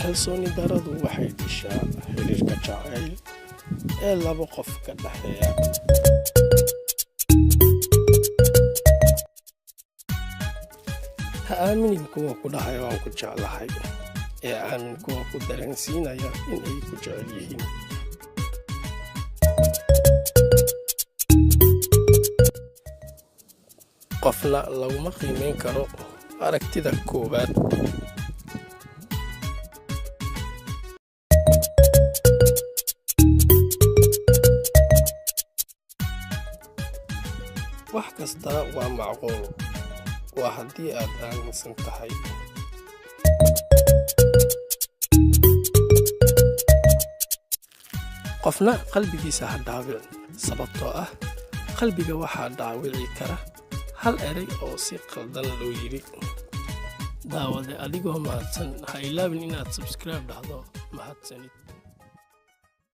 kalsooni daradu waxay dishaa xiriirka jacayl ee laba qof ka dhaxeeya. Ha aaminin kuwa ku dhahay waan ku jeclahay, ee aamin kuwa ku dareensiinaya inay ku jecel yihiin. qofna laguma qiimeyn karo aragtida koowaad. wax kasta waa macquul, waa haddii aad aaminsan tahay. qofna qalbigiisa ha dhaawicin, sababtoo ah qalbiga waxaa dhaawici kara hal eray oo si qaldan loo yiri. daawade adigoo mahadsan, ha ilaawin inaad subscribe dhahdo. mahadsanid.